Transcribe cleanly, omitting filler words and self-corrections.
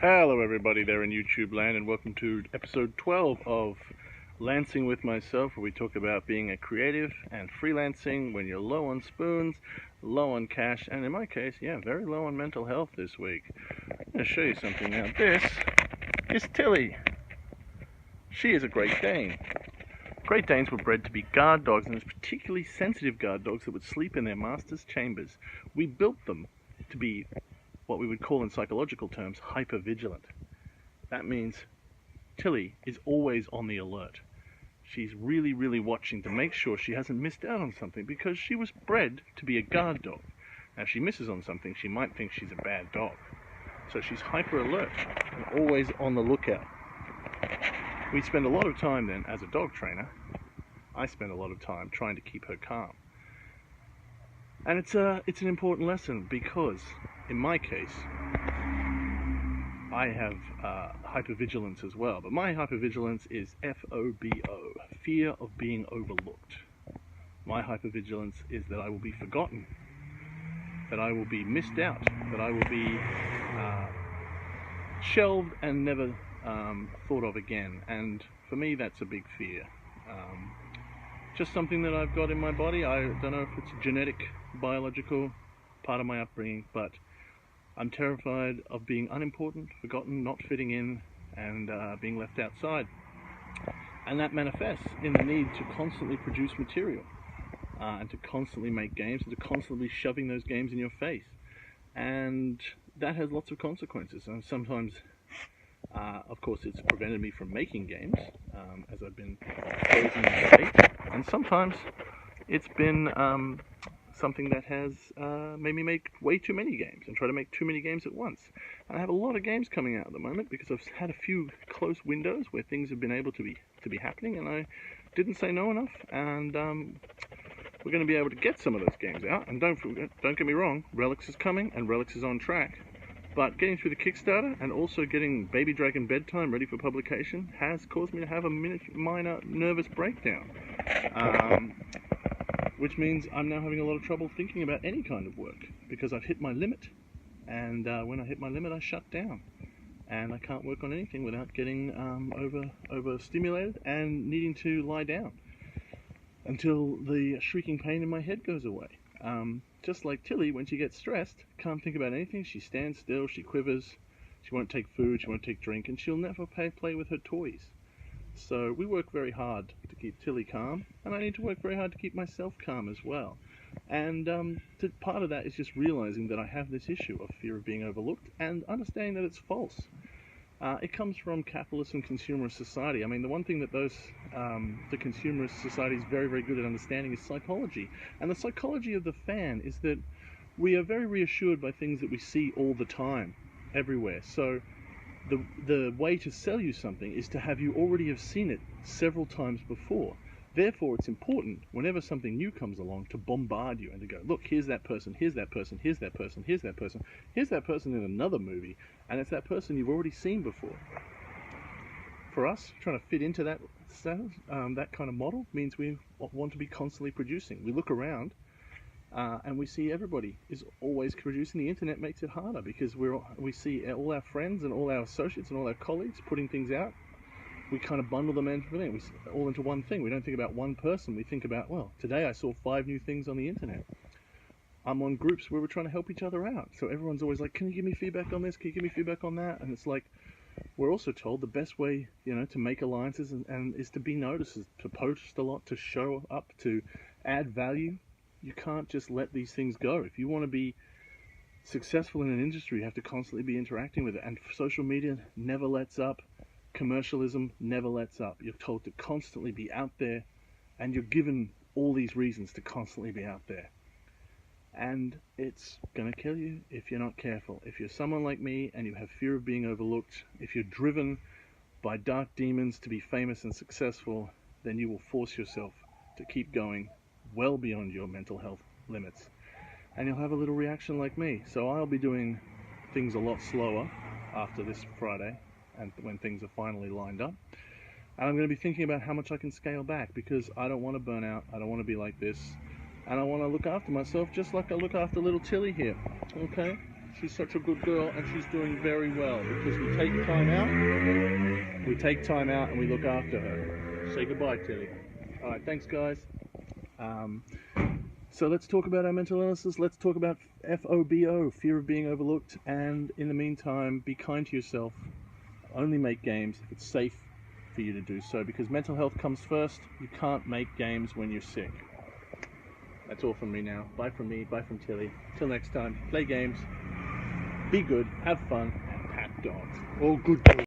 Hello everybody there in YouTube land, and welcome to episode 12 of Lancing with Myself, where we talk about being a creative and freelancing when you're low on spoons, low on cash, and in my case, very low on mental health this week. I'm going to show you something now. This is Tilly. She is a Great Dane. Great Danes were bred to be guard dogs, and it's particularly sensitive guard dogs that would sleep in their master's chambers. We built them to be what we would call in psychological terms hypervigilant. That means Tilly is always on the alert. She's really watching to make sure she hasn't missed out on something, because she was bred to be a guard dog. Now if she misses on something, she might think she's a bad dog. So she's hyper alert and always on the lookout. We spend a lot of time then, as a dog trainer, I spend a lot of time trying to keep her calm. And it's an important lesson, because in my case, I have hypervigilance as well. But my hypervigilance is F-O-B-O, fear of being overlooked. My hypervigilance is that I will be forgotten, that I will be missed out, that I will be shelved and never thought of again. And for me, that's a big fear. Just something that I've got in my body. I don't know if it's a genetic, biological part of my upbringing, but I'm terrified of being unimportant, forgotten, not fitting in, and being left outside. And that manifests in the need to constantly produce material, and to constantly make games, and to constantly shoving those games in your face. And that has lots of consequences. And sometimes, of course, it's prevented me from making games, as I've been frozen in state. And sometimes it's been something that has made me make way too many games and try to make too many games at once. And I have a lot of games coming out at the moment because I've had a few close windows where things have been able to be happening, and I didn't say no enough. And we're going to be able to get some of those games out. And don't get me wrong, Relics is coming and Relics is on track. But getting through the Kickstarter and also getting Baby Dragon Bedtime ready for publication has caused me to have a minor nervous breakdown. Which means I'm now having a lot of trouble thinking about any kind of work, because I've hit my limit, and when I hit my limit I shut down, and I can't work on anything without getting overstimulated and needing to lie down until the shrieking pain in my head goes away. Just like Tilly, when she gets stressed, can't think about anything. She stands still, she quivers, she won't take food, she won't take drink, and she'll never play with her toys. So we work very hard to keep Tilly calm, and I need to work very hard to keep myself calm as well. And part of that is just realizing that I have this issue of fear of being overlooked, and understanding that it's false. It comes from capitalist and consumerist society. I mean, the one thing that the consumerist society is very good at understanding is psychology. And the psychology of the fan is that we are very reassured by things that we see all the time, everywhere. So the way to sell you something is to have you already have seen it several times before. Therefore, it's important, whenever something new comes along, to bombard you and to go, look, here's that person, here's that person, here's that person, here's that person, here's that person in another movie, and it's that person you've already seen before. For us, trying to fit into that kind of model means we want to be constantly producing. We look around, and we see everybody is always producing. The internet makes it harder, because we see all our friends and all our associates and all our colleagues putting things out. We kind of bundle them in all into one thing. We don't think about one person. We think about, well, today I saw 5 new things on the internet. I'm on groups where we're trying to help each other out. So everyone's always like, can you give me feedback on this? Can you give me feedback on that? And it's like, we're also told the best way, to make alliances and is to be noticed, is to post a lot, to show up, to add value. You can't just let these things go. If you want to be successful in an industry, you have to constantly be interacting with it. And social media never lets up. Commercialism never lets up. You're told to constantly be out there, and you're given all these reasons to constantly be out there. And it's gonna kill you if you're not careful. If you're someone like me and you have fear of being overlooked, if you're driven by dark demons to be famous and successful, then you will force yourself to keep going well beyond your mental health limits. And you'll have a little reaction like me. So I'll be doing things a lot slower after this Friday, and when things are finally lined up. And I'm going to be thinking about how much I can scale back, because I don't want to burn out. I don't want to be like this. And I want to look after myself just like I look after little Tilly here. Okay? She's such a good girl, and she's doing very well because we take time out. We take time out and we look after her. Say goodbye, Tilly. All right, thanks, guys. So let's talk about our mental illnesses. Let's talk about FOBO, fear of being overlooked. And in the meantime, be kind to yourself. Only make games if it's safe for you to do so, because mental health comes first. You can't make games when you're sick. That's all from me now. Bye from me, bye from Tilly. Till next time, play games, be good, have fun, and pat dogs. All good dogs.